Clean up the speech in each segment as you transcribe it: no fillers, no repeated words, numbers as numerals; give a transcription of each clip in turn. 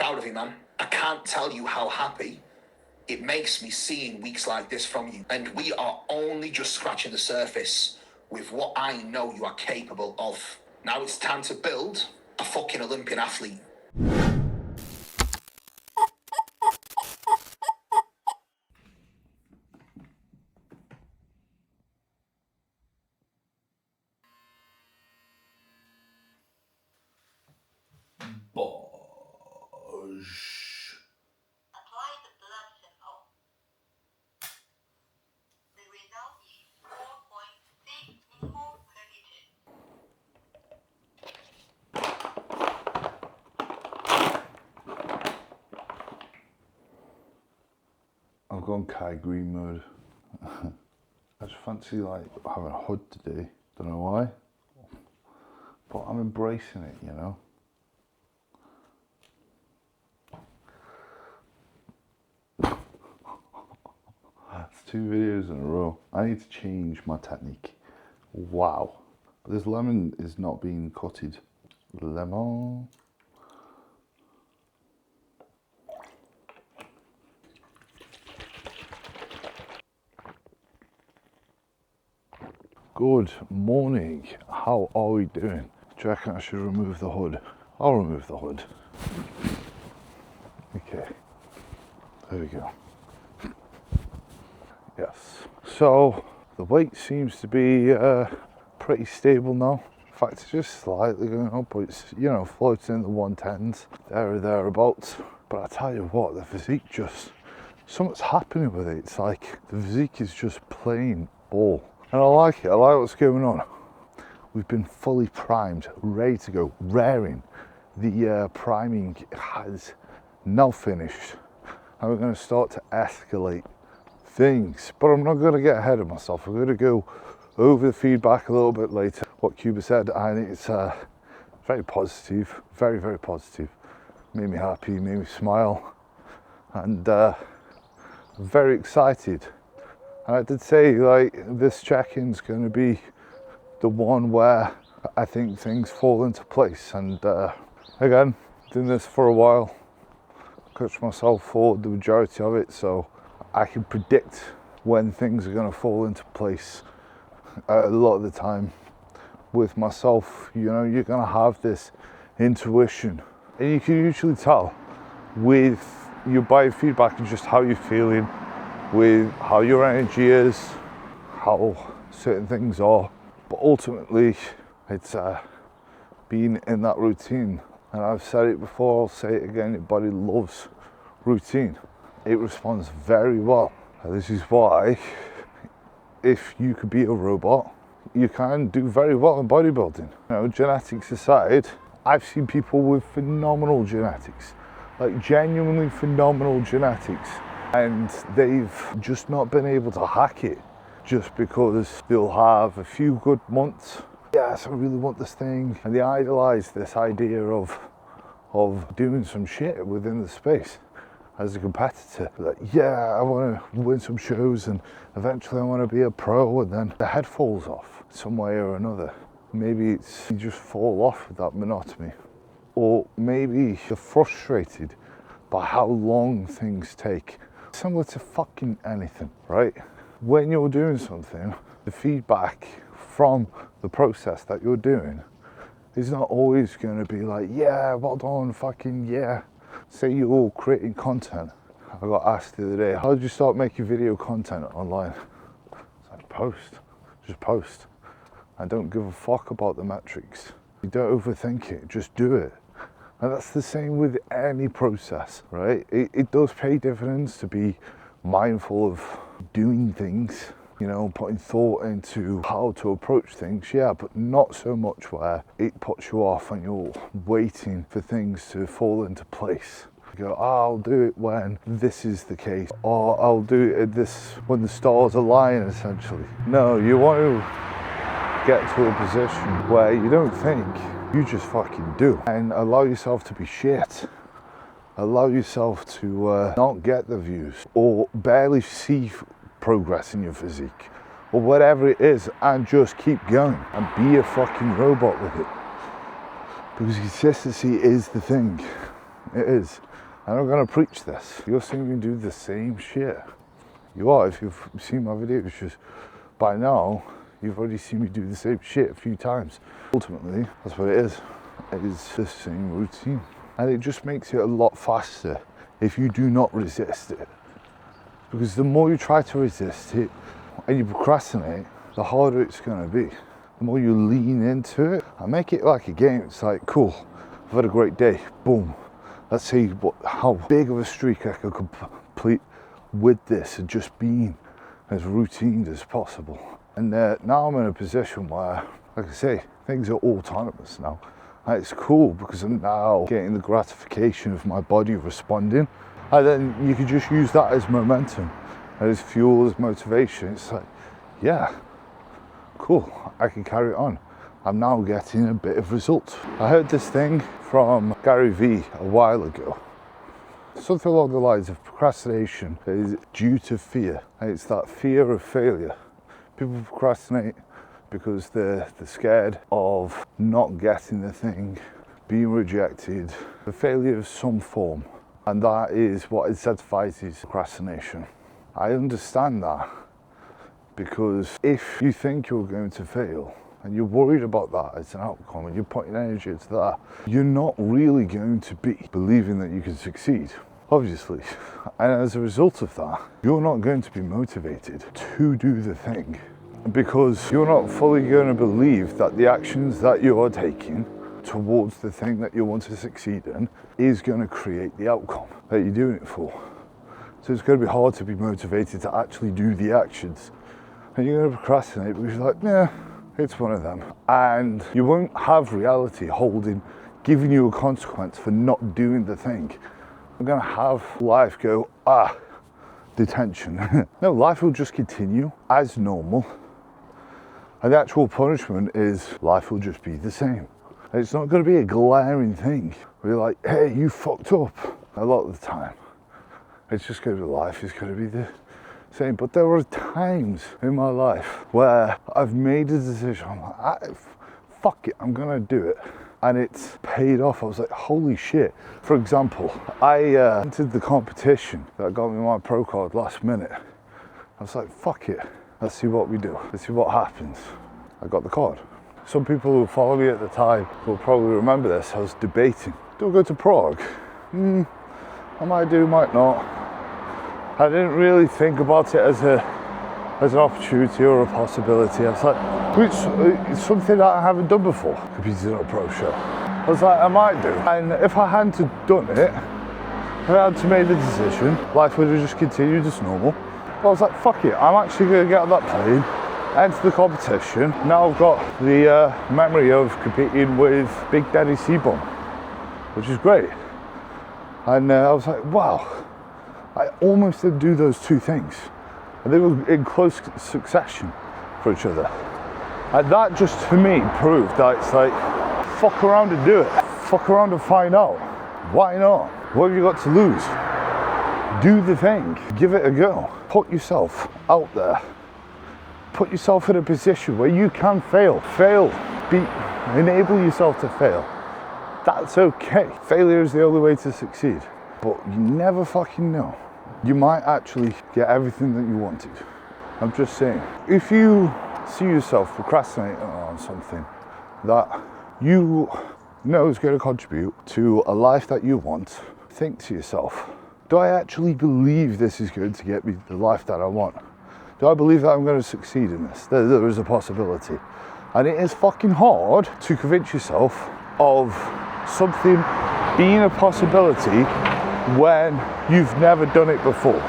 proud of you, man. I can't tell you how happy it makes me seeing weeks like this from you. And we are only just scratching the surface with what I know you are capable of. Now it's time to build a fucking Olympian athlete. Apply the blood sample. The result is 4.6 millimole per liter. I've gone Kai Green mode. I just fancy like having a hood today. Don't know why, but I'm embracing it, you know. It's 2 videos in a row. I need to change my technique. Wow. But this lemon is not being cutted. Lemon. Good morning. How are we doing? Do you reckon I should remove the hood? I'll remove the hood. Okay. There we go. Yes. So the weight seems to be pretty stable now. In fact, it's just slightly going up, but it's, you know, floating in the 110s, there or thereabouts. But I tell you what, the physique just, something's happening with it. It's like the physique is just plain ball. And I like it, I like what's going on. We've been fully primed, ready to go, raring. The priming has now finished. And we're going to start to escalate things. But I'm not going to get ahead of myself. I'm going to go over the feedback a little bit later, what Kuba said, and it's very positive, very, very positive. Made me happy, made me smile, and very excited. And I did say, like, this check-in's going to be the one where I think things fall into place. And again, doing this for a while, coached myself for the majority of it, so I can predict when things are going to fall into place a lot of the time. With myself, you know, you're going to have this intuition, and you can usually tell with your biofeedback and just how you're feeling, with how your energy is, how certain things are. But ultimately, it's being in that routine. And I've said it before, I'll say it again, your body loves routine. It responds very well. And this is why, if you could be a robot, you can do very well in bodybuilding. You know, genetics aside, I've seen people with phenomenal genetics, like genuinely phenomenal genetics, and they've just not been able to hack it just because they'll have a few good months. Yes, I really want this thing, and they idolize this idea of doing some shit within the space as a competitor. Like, yeah, I want to win some shows and eventually I want to be a pro, and then the head falls off some way or another. Maybe it's you just fall off with that monotony, or maybe you're frustrated by how long things take. Similar to fucking anything, right? When you're doing something, the feedback from the process that you're doing is not always going to be like, yeah, well done, fucking yeah. Say you're all creating content. I got asked the other day, how did you start making video content online? It's like, just post. I don't give a fuck about the metrics. You don't overthink it, just do it. And that's the same with any process, right? It does pay dividends to be mindful of doing things, you know, putting thought into how to approach things, yeah, but not so much where it puts you off and you're waiting for things to fall into place. You go, oh, I'll do it when this is the case, or I'll do it this when the stars align, essentially. No, you want to get to a position where you don't think, you just fucking do, and allow yourself to be shit. Allow yourself to not get the views or barely see progress in your physique or whatever it is, and just keep going and be a fucking robot with it. Because consistency is the thing. It is. And I'm gonna preach this. You're seeing me do the same shit. You are, if you've seen my videos, just by now, you've already seen me do the same shit a few times. Ultimately, that's what it is. It is the same routine. And it just makes it a lot faster if you do not resist it. Because the more you try to resist it and you procrastinate, the harder it's gonna be. The more you lean into it and make it like a game. It's like, cool, I've had a great day, boom. Let's see how big of a streak I can complete with this and just being as routine as possible. And now I'm in a position where, like I say, things are autonomous now. And it's cool because I'm now getting the gratification of my body responding. And then you can just use that as momentum, as fuel, as motivation. It's like, yeah, cool, I can carry it on. I'm now getting a bit of results. I heard this thing from Gary Vee a while ago. Something along the lines of procrastination is due to fear. And it's that fear of failure. People procrastinate because they're scared of not getting the thing, being rejected, the failure of some form. And that is what incentivizes procrastination. I understand that because if you think you're going to fail and you're worried about that as an outcome and you're putting energy into that, you're not really going to be believing that you can succeed, obviously. And as a result of that, you're not going to be motivated to do the thing because you're not fully going to believe that the actions that you are taking towards the thing that you want to succeed in is going to create the outcome that you're doing it for. So it's going to be hard to be motivated to actually do the actions. And you're going to procrastinate because you're like, yeah, it's one of them. And you won't have reality giving you a consequence for not doing the thing. You're going to have life go, detention. No, life will just continue as normal. And the actual punishment is life will just be the same. And it's not going to be a glaring thing where you're like, hey, you fucked up. A lot of the time, it's just going to be life is going to be the same. But there are times in my life where I've made a decision. I'm like, fuck it, I'm going to do it. And it's paid off. I was like, holy shit. For example, I entered the competition that got me my pro card last minute. I was like, fuck it. Let's see what we do. Let's see what happens. I got the card. Some people who follow me at the time will probably remember this. I was debating. Do I go to Prague? I might do, might not. I didn't really think about it as an opportunity or a possibility. I was like, it's something that I haven't done before, competing on a pro show. I was like, I might do. And if I hadn't done it, if I hadn't made the decision, life would have just continued as normal. But I was like, fuck it, I'm actually going to get on that plane, enter the competition. Now I've got the memory of competing with Big Daddy C-Bomb, which is great. And I was like, wow, I almost did do those two things. And they were in close succession for each other. And that just, for me, proved that it's like, fuck around and do it. Fuck around and find out. Why not? What have you got to lose? Do the thing. Give it a go. Put yourself out there. Put yourself in a position where you can fail. Fail. Enable yourself to fail. That's okay. Failure is the only way to succeed. But you never fucking know. You might actually get everything that you wanted. I'm just saying. If you see yourself procrastinating on something that you know is going to contribute to a life that you want, think to yourself, do I actually believe this is going to get me the life that I want? Do I believe that I'm going to succeed in this? There is a possibility. And it is fucking hard to convince yourself of something being a possibility when you've never done it before,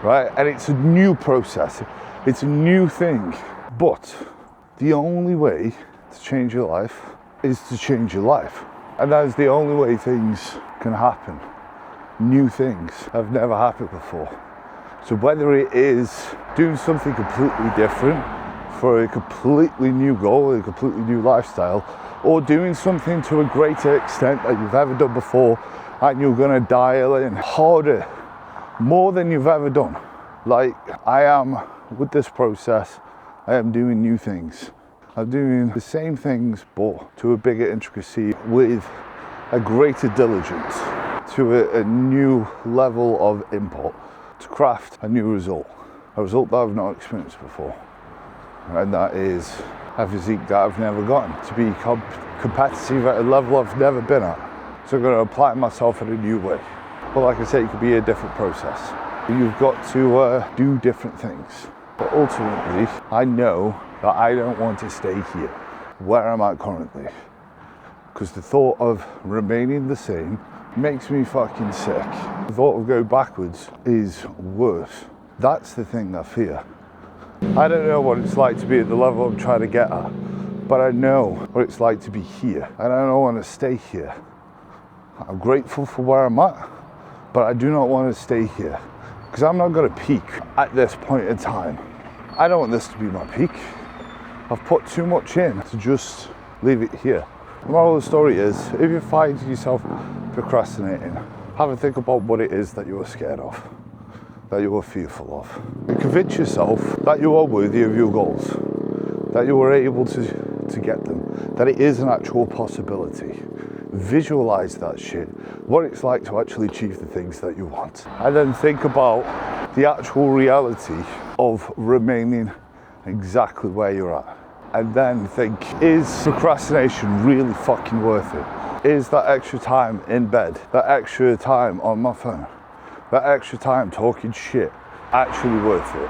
right? And it's a new process. It's a new thing. But the only way to change your life is to change your life. And that is the only way things can happen. New things have never happened before. So whether it is doing something completely different for a completely new goal, a completely new lifestyle, or doing something to a greater extent that you've ever done before and you're gonna dial in harder, more than you've ever done. Like I am with this process, I am doing new things. I'm doing the same things but to a bigger intricacy with a greater diligence. to a new level of input to craft a new result. A result that I've not experienced before. And that is a physique that I've never gotten. To be competitive at a level I've never been at. So I'm going to apply myself in a new way. But like I said, it could be a different process. You've got to do different things. But ultimately, I know that I don't want to stay here, where I'm at currently. Because the thought of remaining the same makes me fucking sick. The thought of going backwards is worse. That's the thing I fear. I don't know what it's like to be at the level I'm trying to get at, but I know what it's like to be here, and I don't want to stay here. I'm grateful for where I'm at, but I do not want to stay here, because I'm not going to peak at this point in time. I don't want this to be my peak. I've put too much in to just leave it here. The moral of the story is, if you find yourself procrastinating, have a think about what it is that you are scared of, that you are fearful of. And convince yourself that you are worthy of your goals, that you are able to get them, that it is an actual possibility. Visualize that shit, what it's like to actually achieve the things that you want. And then think about the actual reality of remaining exactly where you're at. And then think, is procrastination really fucking worth it? Is that extra time in bed, that extra time on my phone, that extra time talking shit actually worth it?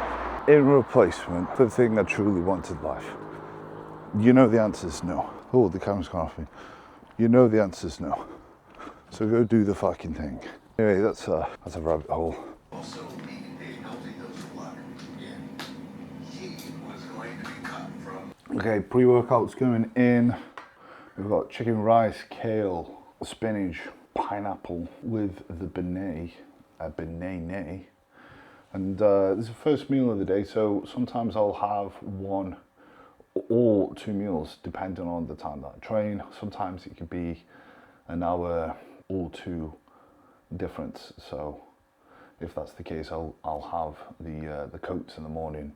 In replacement for the thing I truly wanted in life? You know the answer is no. Oh, the camera's gone off me. You know the answer is no. So go do the fucking thing. Anyway, that's a rabbit hole. Also, being difficulty those blood. He was going to be cut from. Okay, pre-workout's going in. We've got chicken rice, kale, spinach, pineapple with the benet, and this is the first meal of the day, so sometimes I'll have one or two meals depending on the time that I train. Sometimes it could be an hour or two difference, so if that's the case, I'll have the coats in the morning,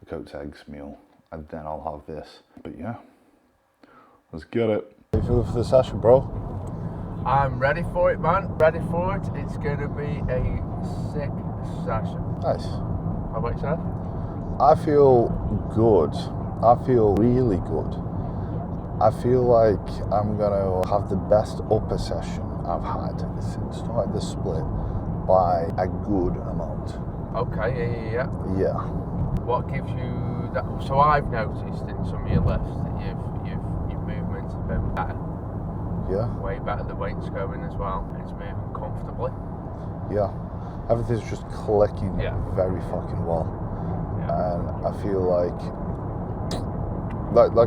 the coats eggs meal, and then I'll have this. But yeah, let's get it. How you feeling for the session, bro? I'm ready for it, man. Ready for it. It's going to be a sick session. Nice. How about yourself? I feel good. I feel really good. I feel like I'm gonna have the best upper session I've had since starting the split by a good amount. Okay, yeah. Yeah. What gives you that? So I've noticed in some of your lifts that your movements have been better. Yeah. Way better. The weight's going as well. It's moving comfortably. Yeah. Everything's just clicking very fucking well. Yeah. And I feel like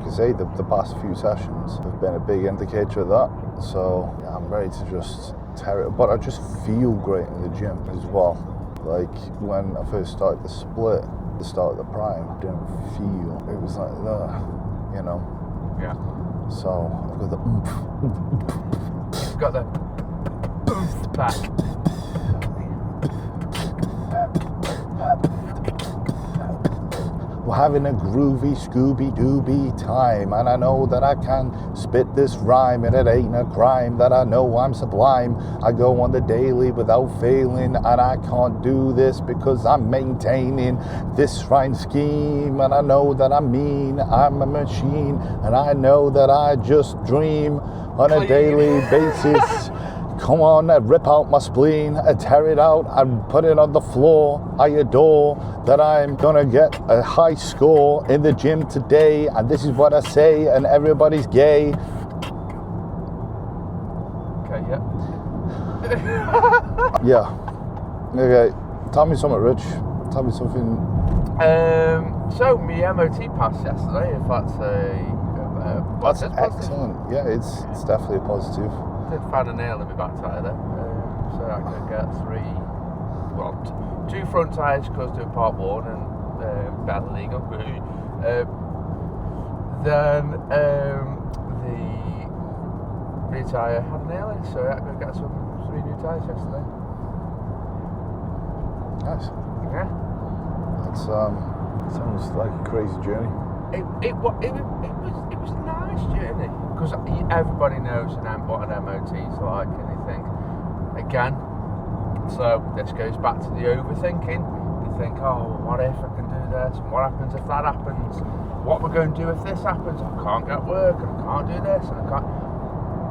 I say, the past few sessions have been a big indicator of that. So yeah, I'm ready to just tear it. But I just feel great in the gym as well. Like when I first started the split, the start of the prime, I didn't feel, it was like that, you know. Yeah. So I've got the oomph. You've got the oomph back. We're having a groovy Scooby-Dooby time, and I know that I can spit this rhyme, and it ain't a crime that I know I'm sublime. I go on the daily without failing, and I can't do this because I'm maintaining this rhyme scheme, and I know that I'm a machine, and I know that I just dream on a daily basis. Come on, rip out my spleen, tear it out, and put it on the floor. I adore that I'm gonna get a high score in the gym today, and this is what I say, and everybody's gay. Okay, yeah. Yeah. Okay, tell me something, Rich. Tell me something. So my MOT passed yesterday, if that's That's positive. excellent. Yeah, it's definitely a positive. I did find a nail in my back tyre there, so I could get two front tyres because they're part worn and badly legal. Then the rear tyre had a nail in, so I could get three new tyres yesterday. Nice. Yeah. That's sounds like a crazy journey. It was a nice journey because everybody knows what an MOT is like, and you think again, so this goes back to the overthinking. You think, oh, what if I can do this? And what happens if that happens? What we're going to do if this happens? I can't get work, and I can't do this, and I can't.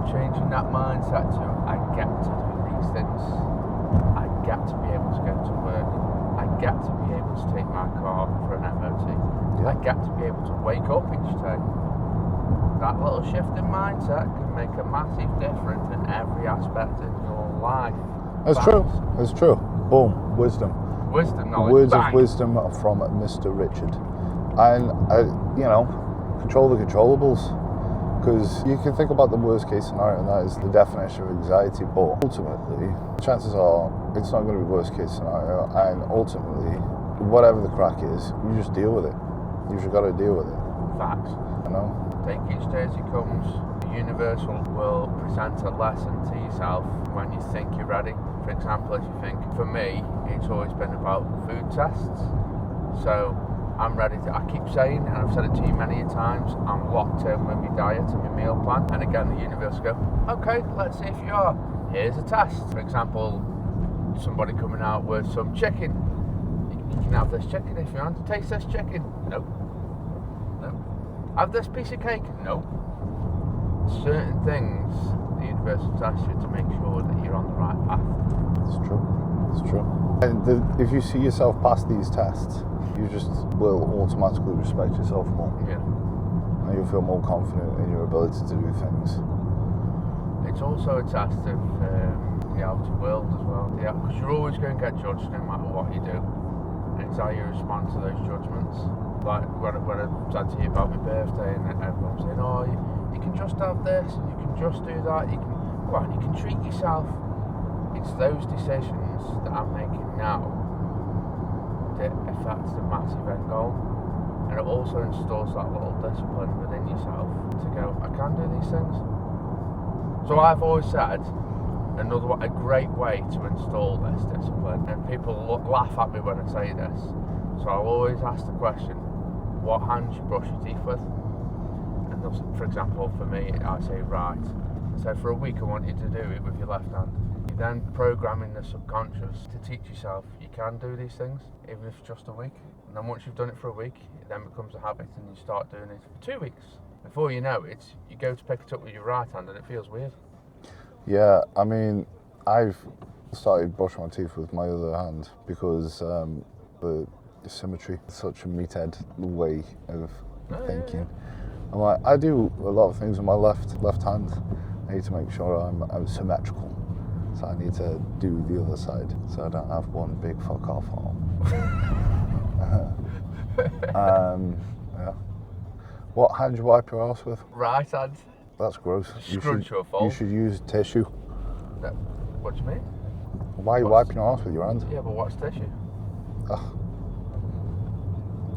Changing that mindset to, I get to do these things. I get to be able to go to work. I get to be able to take my car for an MOT. I get to be able to wake up each day. That little shift in mindset can make a massive difference in every aspect of your life. It's true. It's true. Boom. Wisdom. Wisdom, knowledge. Words Bang. of wisdom from Mr. Richard. And, control the controllables. Because you can think about the worst case scenario, and that is the definition of anxiety, but ultimately, chances are it's not going to be worst case scenario, and ultimately, whatever the crack is, you just deal with it. You just got to deal with it. Facts. You know? Take each day as it comes. The universe will present a lesson to yourself when you think you're ready. For example, if you think, for me, it's always been about food tests. So I'm ready to, I keep saying, and I've said it to you many times, I'm locked in with my diet and my meal plan. And again, the universe will go, okay, let's see if you are. Here's a test. For example, somebody coming out with some chicken. You can have this chicken if you want to taste this chicken. No. Have this piece of cake. No. Certain things, the universe will test you to make sure that you're on the right path. It's true. It's true. And if you see yourself pass these tests, you just will automatically respect yourself more. Yeah. And you'll feel more confident in your ability to do things. It's also a test of the outer world as well. Yeah, because you're always going to get judged no matter what you do. And it's how you respond to those judgments. Like when I said to you about my birthday, and everyone's saying, oh, you can just have this, and you can just do that, you can treat yourself. It's those decisions that I'm making now that affects the massive end goal. And it also installs that little discipline within yourself to go, I can do these things. So I've always said, a great way to install this discipline, and people laugh at me when I say this, so I'll always ask the question, what hand you brush your teeth with? And for example, for me, I say right. So for a week I want you to do it with your left hand. You're then programming the subconscious to teach yourself you can do these things, even if it's just a week. And then once you've done it for a week, it then becomes a habit, and you start doing it for 2 weeks. Before you know it, you go to pick it up with your right hand and it feels weird. Yeah, I mean, I've started brushing my teeth with my other hand because the symmetry, such a meathead way of thinking. Yeah. I'm like, I do a lot of things with my left hand. I need to make sure I'm symmetrical. So I need to do the other side, so I don't have one big fuck off arm. Yeah. What hand do you wipe your ass with? Right hand. That's gross. You should use tissue. What do you mean? Why are you wiping your ass with your hand? Yeah, but what's tissue? Ugh.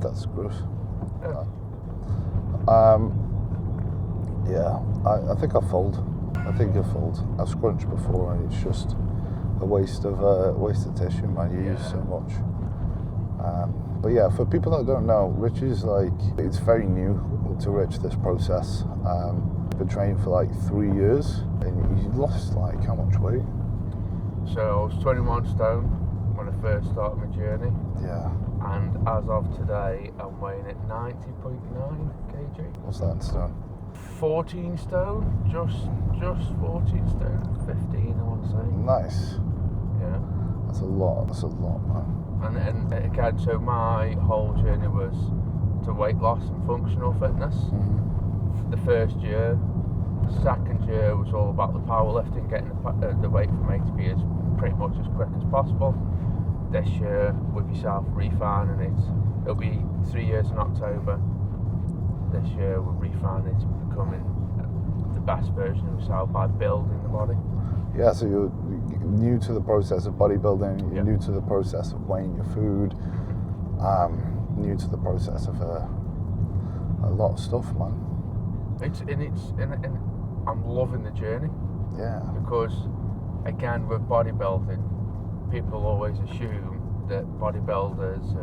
That's gross. Yeah. Yeah, I think I fold. I've scrunched before, and it's just a waste of tissue, man. You use so much. But yeah, for people that don't know, Rich is it's very new to Rich, this process. Been training for 3 years, and you lost how much weight? So I was 21 stone when I first started my journey. Yeah. And as of today, I'm weighing at 90.9 kg. What's that in stone? 14 stone, just 14 stone, 15 I want to say. Nice. Yeah. That's a lot, man. And again, so my whole journey was to weight loss and functional fitness. Mm-hmm. The first year. The second year was all about the powerlifting, getting the weight from A to B as pretty much as quick as possible. This year, with yourself, refining it. It'll be 3 years in October. This year, we're refining it to becoming the best version of yourself by building the body. Yeah, so you're new to the process of bodybuilding, you're new to the process of weighing your food, new to the process of a lot of stuff, man. And I'm loving the journey. Yeah. Because, again, with bodybuilding, people always assume that bodybuilders,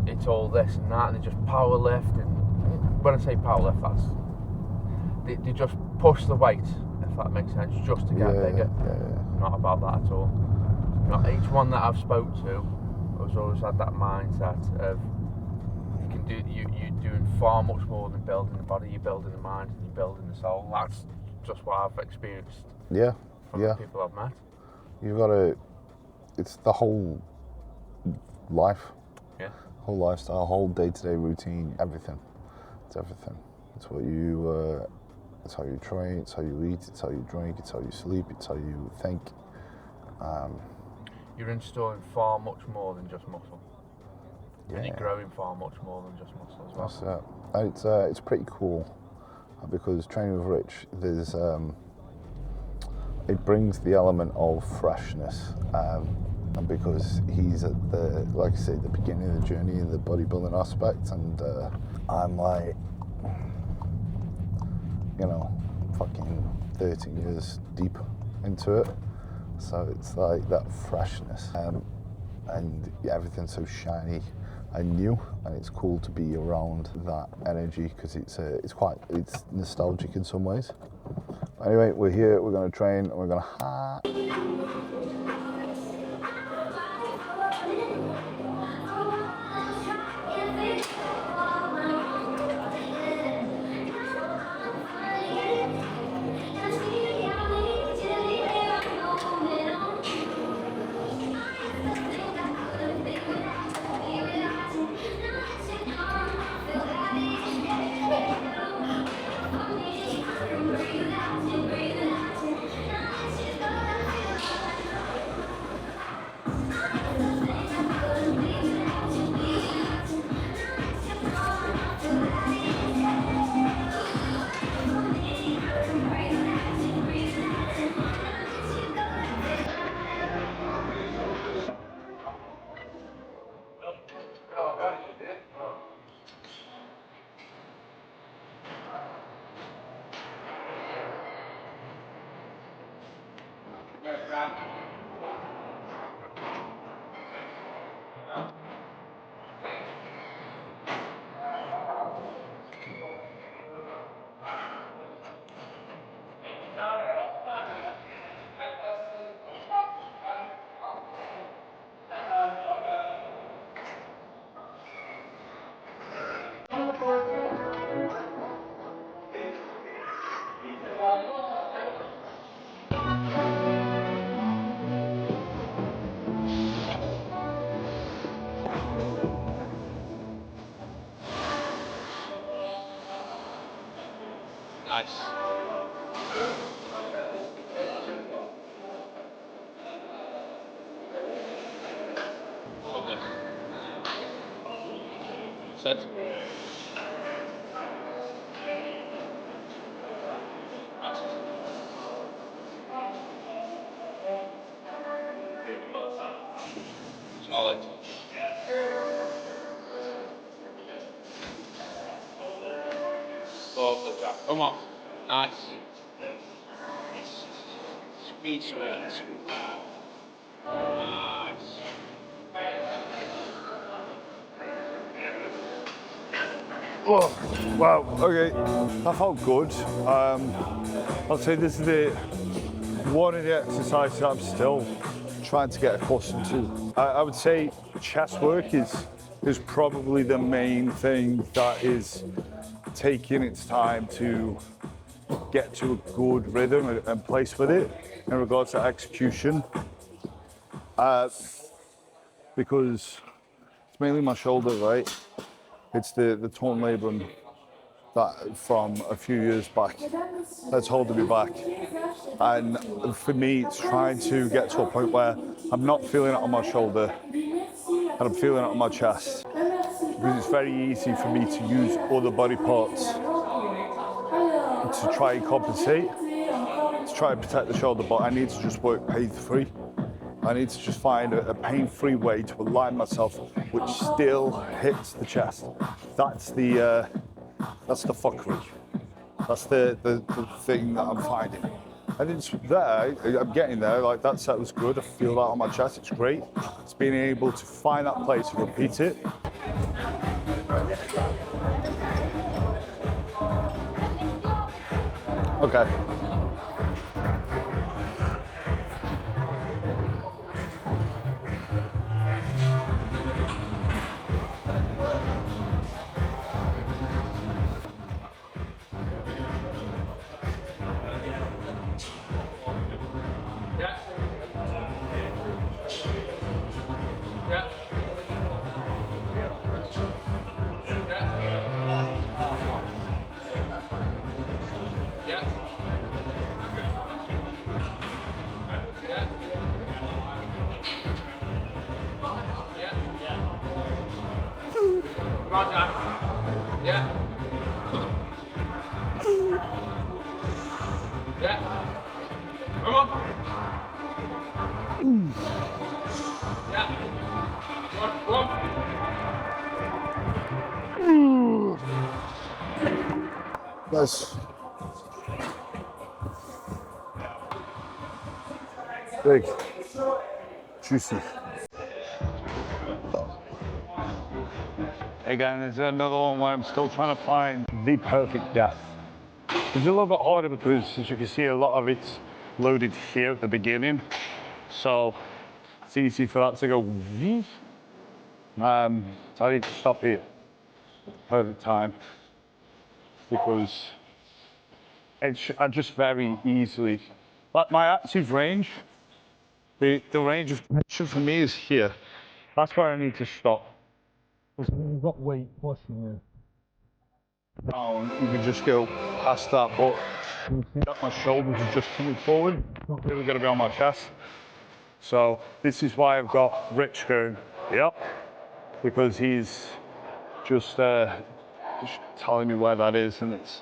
it's all this and that, and they just power lift. And when I say power lift, they just push the weight, if that makes sense, just to get bigger. Yeah. not about that at all. Not each one that I've spoke to has always had that mindset of you can do you're doing far much more than building the body. You're building the mind and you're building the soul. That's just what I've experienced. Yeah, From the people I've met. You've got to. It's the whole life. Yeah. Whole lifestyle, whole day-to-day routine, everything. It's everything. It's what you. It's how you train. It's how you eat. It's how you drink. It's how you sleep. It's how you think. You're installing far much more than just muscle. Yeah. And you're growing far much more than just muscle as well. That's it's pretty cool because training with Rich, there's it brings the element of freshness, and because he's at the, like I say, the beginning of the journey in the bodybuilding aspect, and I'm like, fucking 13 years deep into it, so it's like that freshness, and everything's so shiny and new, and it's cool to be around that energy because it's nostalgic in some ways. Anyway, we're here, we're going to train, and we're going to Nice. Lovely. Set. Solid. Lovely, Jack. Come on. Nice. Sweet, sweet. Nice. Oh, wow, okay, that felt good. I'll say this is the one of the exercises I'm still trying to get accustomed to. I would say chest work is probably the main thing that is taking its time to get to a good rhythm and place with it in regards to execution. Because it's mainly my shoulder, right? It's the torn labrum that from a few years back that's holding me back. And for me, it's trying to get to a point where I'm not feeling it on my shoulder and I'm feeling it on my chest. Because it's very easy for me to use other body parts to try and compensate, to try and protect the shoulder, but I need to just work pain-free. I need to just find a pain-free way to align myself, which still hits the chest. That's the fuckery. That's the thing that I'm finding. And it's there, I'm getting there, like that set was good, I feel that on my chest, it's great. It's being able to find that place and repeat it. Okay. on, Jack. Yeah. Yeah. Come on. Yeah. Go on. Nice. Big. Juicy. Again, there's another one where I'm still trying to find the perfect depth. It's a little bit harder because, as you can see, a lot of it's loaded here at the beginning. So it's easy for that to go. So I need to stop here at the time because I just very easily, like my active range, the range of motion for me is here. That's where I need to stop. Because you've got weight pushing you. Now you can just go past that, but you can see that my shoulders are just coming forward. Not really going to be on my chest. So this is why I've got Rich going, yep, because he's just telling me where that is, and it's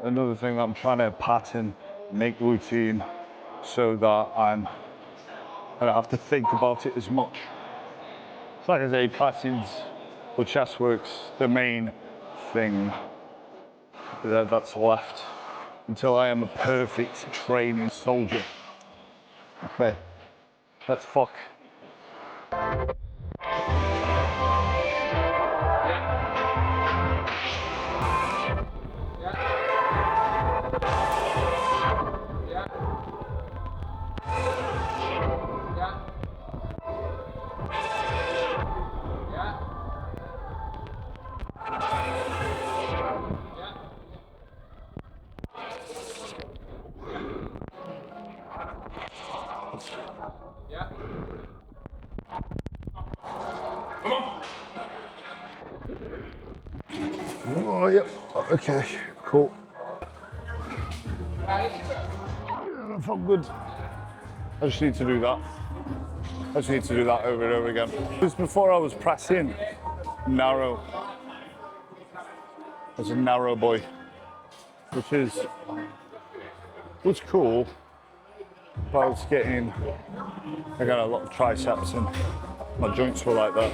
another thing that I'm trying to pattern, make routine, so that I don't have to think about it as much. It's like I say, patterns or chest work's the main thing that's left until I am a perfect training soldier. Okay, let's fuck. Oh, yep. Okay, cool. That felt good. I just need to do that. I just need to do that over and over again. Because before I was pressing narrow. I was a narrow boy, which was cool. But I was getting, I got a lot of triceps and my joints were like that.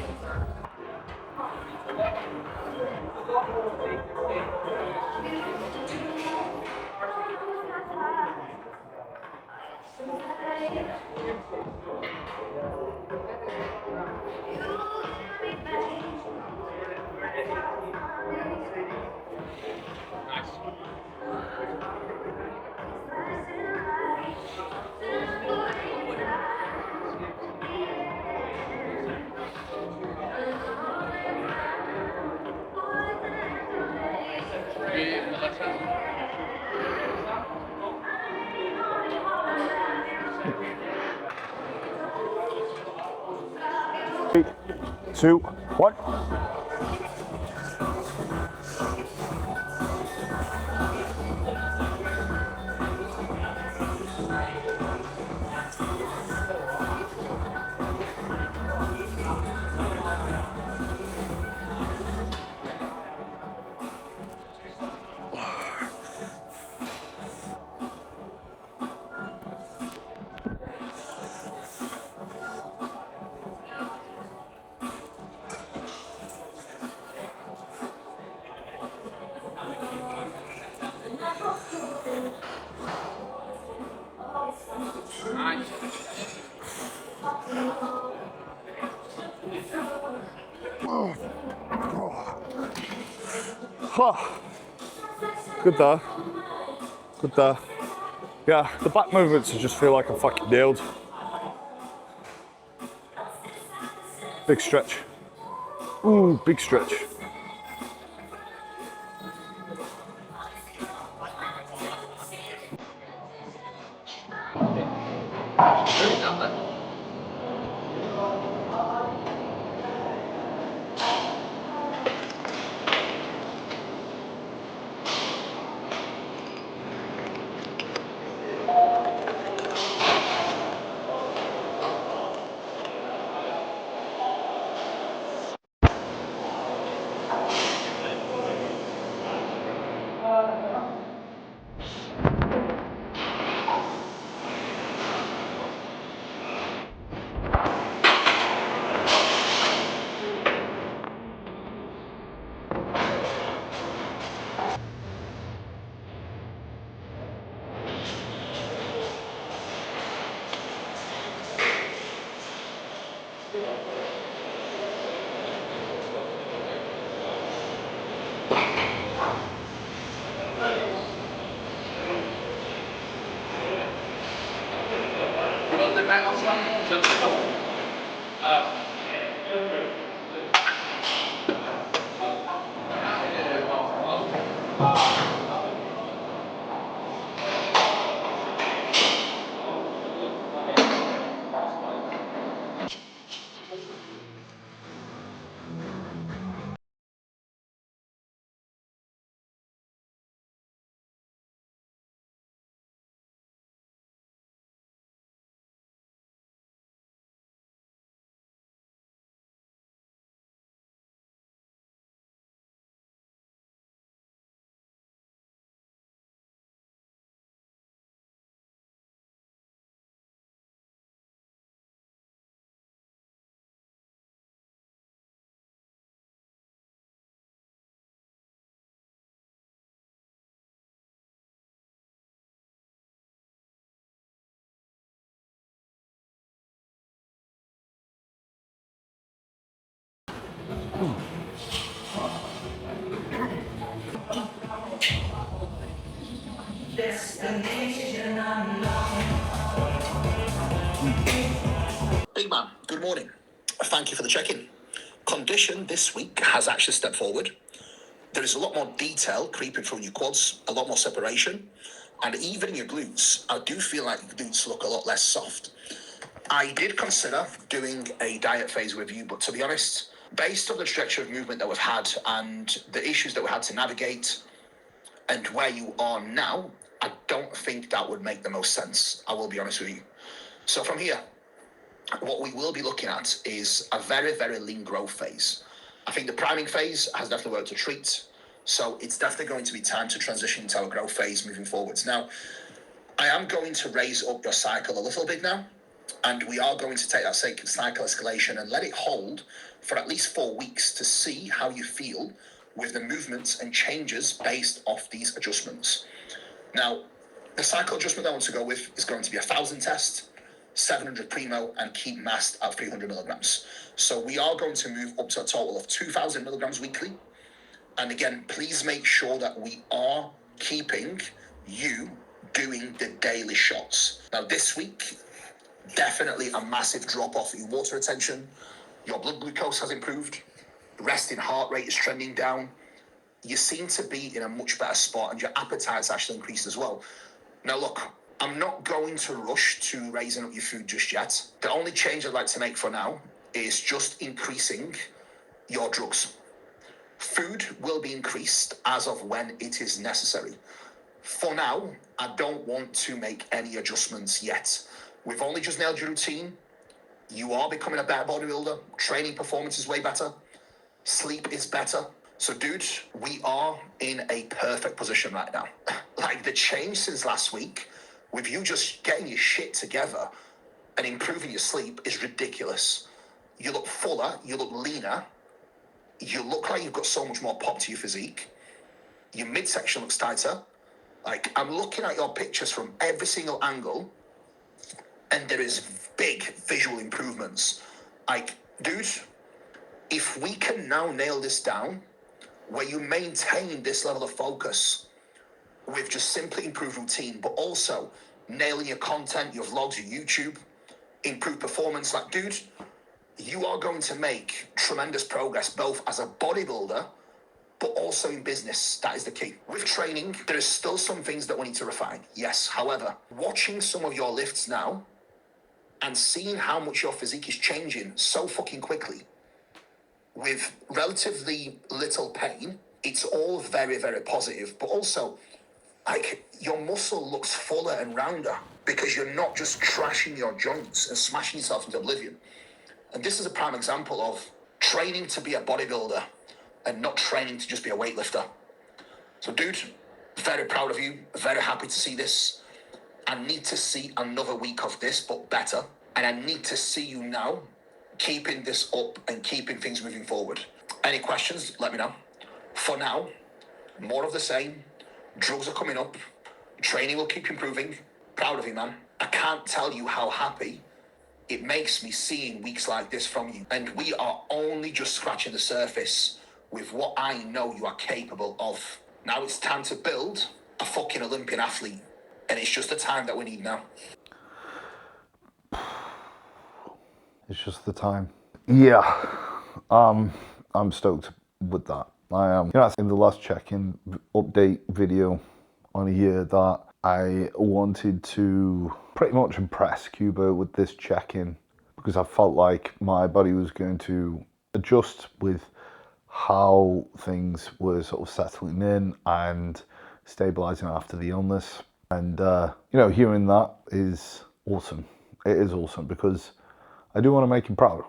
Three, two, one. Oh, good there. Good there. Yeah, the back movements I just feel like I'm fucking nailed. Big stretch. Ooh, big stretch. Big man, good morning. Thank you for the check-in. Condition this week has actually stepped forward. There is a lot more detail creeping through your quads, a lot more separation, and even in your glutes, I do feel like your glutes look a lot less soft. I did consider doing a diet phase review, but to be honest, based on the trajectory of movement that we've had and the issues that we had to navigate and where you are now, I don't think that would make the most sense. I will be honest with you. So from here, what we will be looking at is a very, very lean growth phase. I think the priming phase has definitely worked a treat. So it's definitely going to be time to transition into our growth phase moving forwards. Now, I am going to raise up your cycle a little bit now. And we are going to take that cycle escalation and let it hold for at least 4 weeks to see how you feel with the movements and changes based off these adjustments. Now, the cycle adjustment I want to go with is going to be 1,000 test, 700 primo, and keep mast at 300 milligrams. So we are going to move up to a total of 2,000 milligrams weekly. And again, please make sure that we are keeping you doing the daily shots. Now, this week, definitely a massive drop off in water retention. Your blood glucose has improved. Resting heart rate is trending down. You seem to be in a much better spot and your appetite's actually increased as well. Now look, I'm not going to rush to raising up your food just yet. The only change I'd like to make for now is just increasing your drugs. Food will be increased as of when it is necessary. For now, I don't want to make any adjustments yet. We've only just nailed your routine. You are becoming a better bodybuilder. Training performance is way better. Sleep is better. So dude, we are in a perfect position right now. Like the change since last week, with you just getting your shit together and improving your sleep is ridiculous. You look fuller, you look leaner, you look like you've got so much more pop to your physique. Your midsection looks tighter. Like I'm looking at your pictures from every single angle and there is big visual improvements. Like, dude, if we can now nail this down, where you maintain this level of focus with just simply improved routine, but also nailing your content, your vlogs, your YouTube, improve performance, like, dude, you are going to make tremendous progress, both as a bodybuilder, but also in business. That is the key. With training, there is still some things that we need to refine. Yes. However, watching some of your lifts now and seeing how much your physique is changing so fucking quickly with relatively little pain, it's all very, very positive. But also, like, your muscle looks fuller and rounder because you're not just trashing your joints and smashing yourself into oblivion. And this is a prime example of training to be a bodybuilder and not training to just be a weightlifter. So, dude, very proud of you. Very happy to see this. I need to see another week of this, but better. And I need to see you now keeping this up and keeping things moving forward. Any questions, let me know. For now, more of the same. Drugs are coming up. Training will keep improving. Proud of you, man. I can't tell you how happy it makes me seeing weeks like this from you. And we are only just scratching the surface with what I know you are capable of. Now it's time to build a fucking Olympian athlete. And it's just the time that we need now. It's just the time. Yeah, I'm stoked with that. I am. You know, in the last check-in update video on a year that I wanted to pretty much impress Kuba with this check-in because I felt like my body was going to adjust with how things were sort of settling in and stabilizing after the illness. And, you know, hearing that is awesome. It is awesome because I do want to make him proud.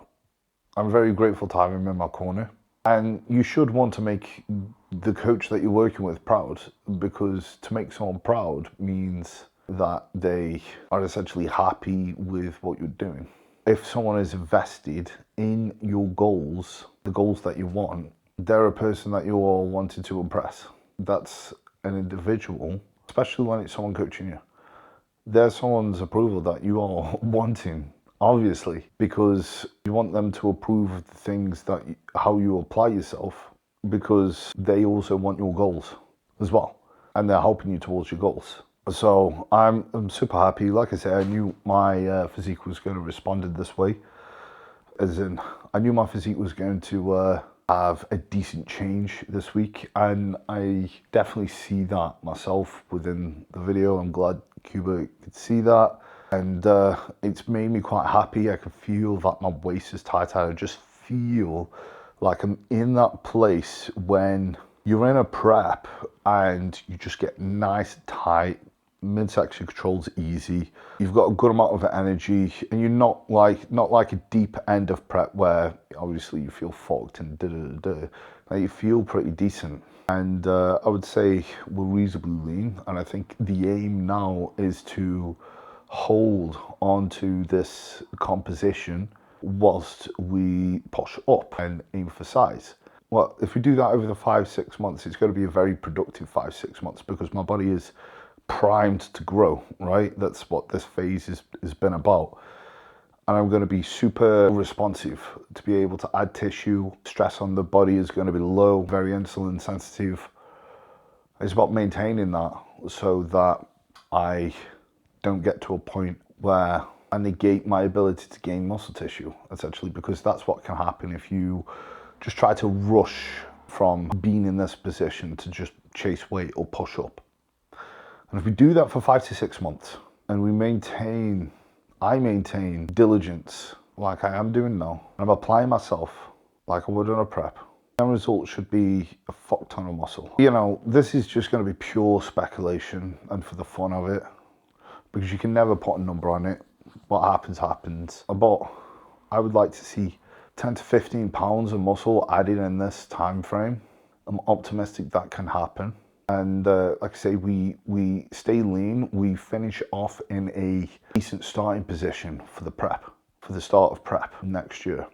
I'm very grateful to have him in my corner. And you should want to make the coach that you're working with proud, because to make someone proud means that they are essentially happy with what you're doing. If someone is invested in your goals, the goals that you want, they're a person that you all wanted to impress. That's an individual, especially when it's someone coaching you. There's someone's approval that you are wanting, obviously, because you want them to approve of the things that how you apply yourself, because they also want your goals as well, and they're helping you towards your goals. So I'm super happy. Like I said, I knew my physique was going to respond in this way, as in I knew my physique was going to have a decent change this week, and I definitely see that myself within the video. I'm glad Kuba could see that, and it's made me quite happy. I can feel that my waist is tighter. I just feel like I'm in that place when you're in a prep and you just get nice tight, midsection control's easy, you've got a good amount of energy, and you're not like a deep end of prep where obviously you feel fogged and like you feel pretty decent. And I would say we're reasonably lean, and I think the aim now is to hold onto this composition whilst we push up and aim for size. Well, if we do that over the 5-6 months, it's going to be a very productive 5-6 months, because my body is primed to grow, right? That's what this phase has been about. And I'm going to be super responsive to be able to add tissue. Stress on the body is going to be low, very insulin sensitive. It's about maintaining that so that I don't get to a point where I negate my ability to gain muscle tissue, essentially, because that's what can happen if you just try to rush from being in this position to just chase weight or push up. And if we do that for 5 to 6 months, and I maintain diligence like I am doing now, and I'm applying myself like I would on a prep, the end result should be a fuck ton of muscle. You know, this is just going to be pure speculation and for the fun of it, because you can never put a number on it. What happens, happens. But I would like to see 10 to 15 pounds of muscle added in this time frame. I'm optimistic that can happen. And like I say, we stay lean. We finish off in a decent starting position for the prep, for the start of prep next year.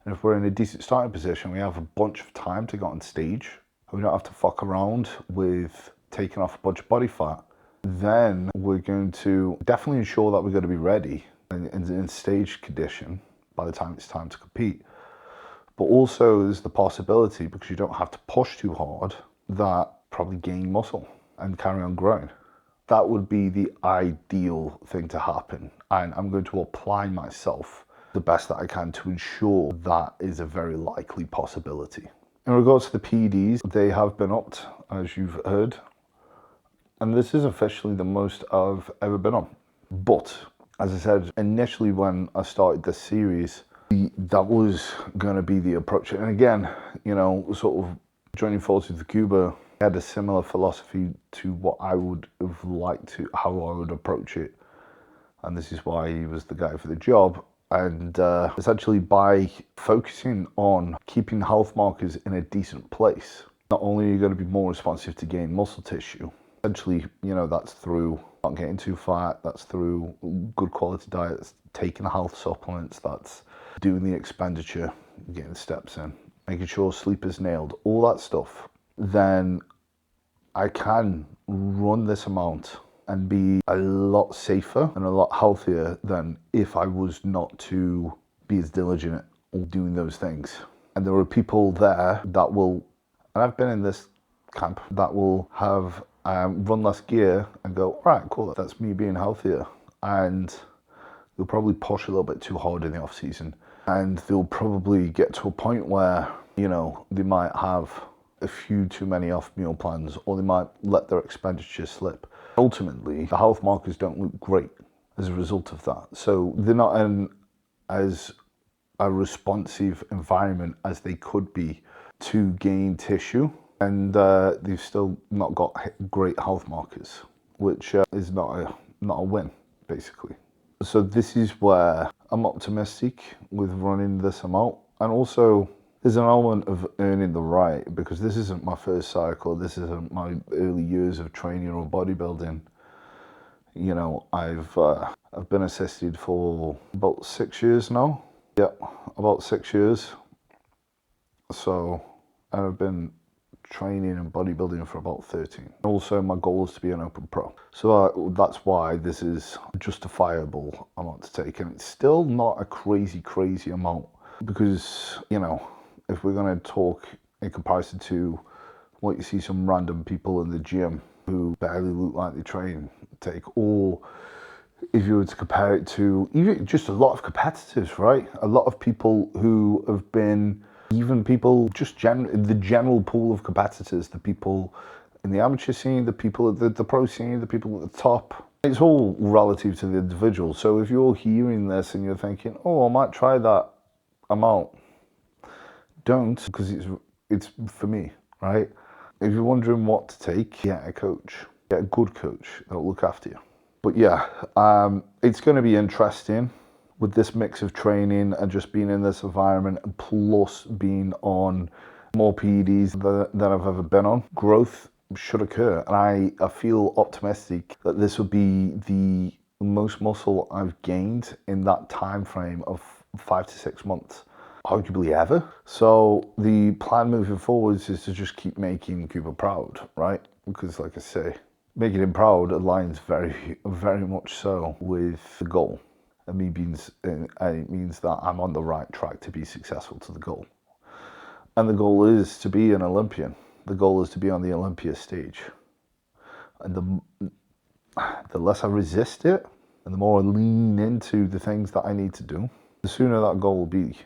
And if we're in a decent starting position, we have a bunch of time to get on stage. We don't have to fuck around with taking off a bunch of body fat. Then we're going to definitely ensure that we're going to be ready in stage condition by the time it's time to compete. But also there's the possibility, because you don't have to push too hard, that probably gain muscle and carry on growing. That would be the ideal thing to happen, and I'm going to apply myself the best that I can to ensure that is a very likely possibility. In regards to the PEDs, they have been upped, as you've heard, and this is officially the most I've ever been on. But as I said initially when I started this series, that was going to be the approach. And again, you know, sort of joining forces with Kuba, I had a similar philosophy to what I would have liked to, how I would approach it. And this is why he was the guy for the job. And essentially by focusing on keeping health markers in a decent place, not only are you going to be more responsive to gain muscle tissue, essentially, you know, that's through not getting too fat, that's through good quality diet, that's taking health supplements, that's doing the expenditure, getting steps in, making sure sleep is nailed, all that stuff, then I can run this amount and be a lot safer and a lot healthier than if I was not to be as diligent on doing those things. And there are people there that will, and I've been in this camp, that will have run less gear and go, all right, cool, that's me being healthier. And they'll probably push a little bit too hard in the off season. And they'll probably get to a point where, you know, they might have a few too many off meal plans, or they might let their expenditure slip. Ultimately, the health markers don't look great as a result of that. So they're not in as a responsive environment as they could be to gain tissue, and they've still not got great health markers, which is not a win, basically. So this is where I'm optimistic with running this amount, and also there's an element of earning the right, because this isn't my first cycle, this isn't my early years of training or bodybuilding. You know, I've been assisted for about 6 years now. Yeah, about 6 years. So I've been training and bodybuilding for about 13. Also, my goal is to be an open pro. So that's why this is a justifiable amount to take. And it's still not a crazy amount, because, you know, if we're going to talk in comparison to what you see some random people in the gym who barely look like they train take, or if you were to compare it to even just a lot of competitors, right? A lot of people who have been, even people just the general pool of competitors, the people in the amateur scene, the people at the pro scene, the people at the top. It's all relative to the individual. So if you're hearing this and you're thinking, oh, I might try that amount, don't, because it's for me, right? If you're wondering what to take, get a coach. Get a good coach that'll look after you. But yeah, it's going to be interesting with this mix of training and just being in this environment, plus being on more PEDs than I've ever been on. Growth should occur, and I feel optimistic that this will be the most muscle I've gained in that time frame of 5 to 6 months, arguably ever. So the plan moving forwards is to just keep making Kuba proud, right? Because like I say, making him proud aligns very much so with the goal. And it means that I'm on the right track to be successful to the goal. And the goal is to be an Olympian. The goal is to be on the Olympia stage. And the less I resist it, and the more I lean into the things that I need to do, the sooner that goal will be.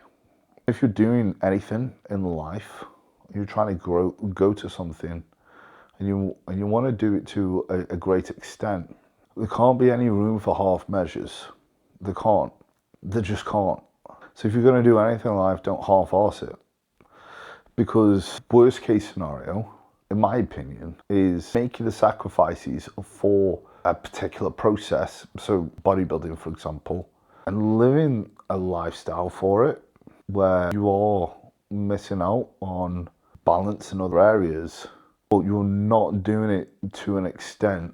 If you're doing anything in life, you're trying to go to something, and you want to do it to a great extent, there can't be any room for half measures. There can't. There just can't. So if you're going to do anything in life, don't half-arse it. Because worst case scenario, in my opinion, is making the sacrifices for a particular process, so bodybuilding for example, and living a lifestyle for it where you are missing out on balance in other areas, but you're not doing it to an extent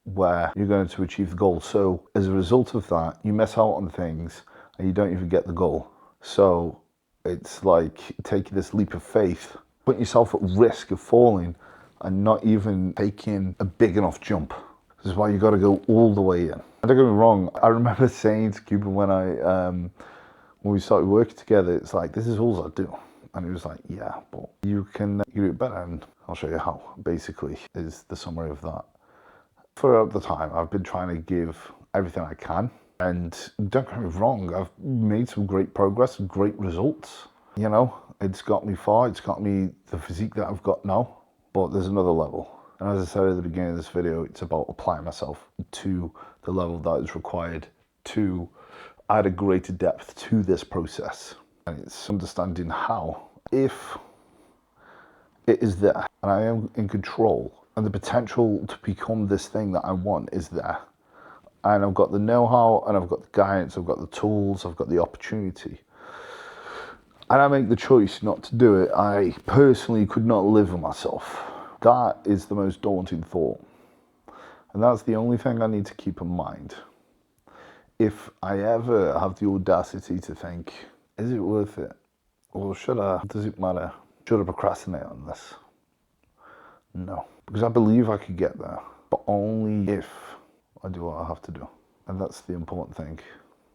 where you're going to achieve the goal. So as a result of that, you miss out on things and you don't even get the goal. So it's like taking this leap of faith, putting yourself at risk of falling and not even taking a big enough jump. This is why you got to go all the way in. And don't get me wrong, I remember saying to Kuba when we started working together, it's like, this is all I do. And he was like, yeah, but you can do it better, and I'll show you how, basically, is the summary of that. For the time, I've been trying to give everything I can. And don't get me wrong, I've made some great progress and great results. You know, it's got me far, it's got me the physique that I've got now, but there's another level. And as I said at the beginning of this video, it's about applying myself to the level that is required to add a greater depth to this process. And it's understanding how, if it is there and I am in control and the potential to become this thing that I want is there, and I've got the know-how and I've got the guidance, I've got the tools, I've got the opportunity, and I make the choice not to do it, I personally could not live with myself. That is the most daunting thought. And that's the only thing I need to keep in mind. If I ever have the audacity to think, is it worth it? Or does it matter? Should I procrastinate on this? No. Because I believe I could get there. but only if I do what I have to do. And that's the important thing.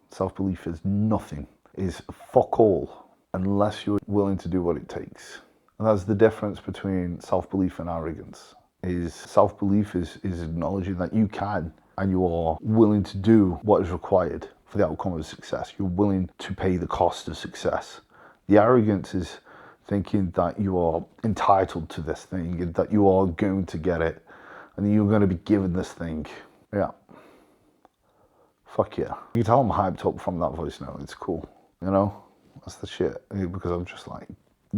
Self-belief is nothing, is fuck all, unless you're willing to do what it takes. And that's the difference between self-belief and arrogance. Is self-belief is acknowledging that you can, and you are willing to do what is required for the outcome of success. You're willing to pay the cost of success. The arrogance is thinking that you are entitled to this thing, and that you are going to get it, and you're going to be given this thing. Yeah. Fuck yeah. You can tell I'm hyped up from that voice now. It's cool. You know? That's the shit. Because I'm just like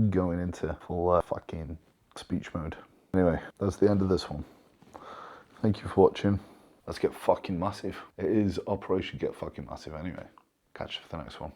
going into full fucking speech mode. Anyway, that's the end of this one. Thank you for watching. Let's get fucking massive. It is Operation Get Fucking Massive anyway. Catch you for the next one.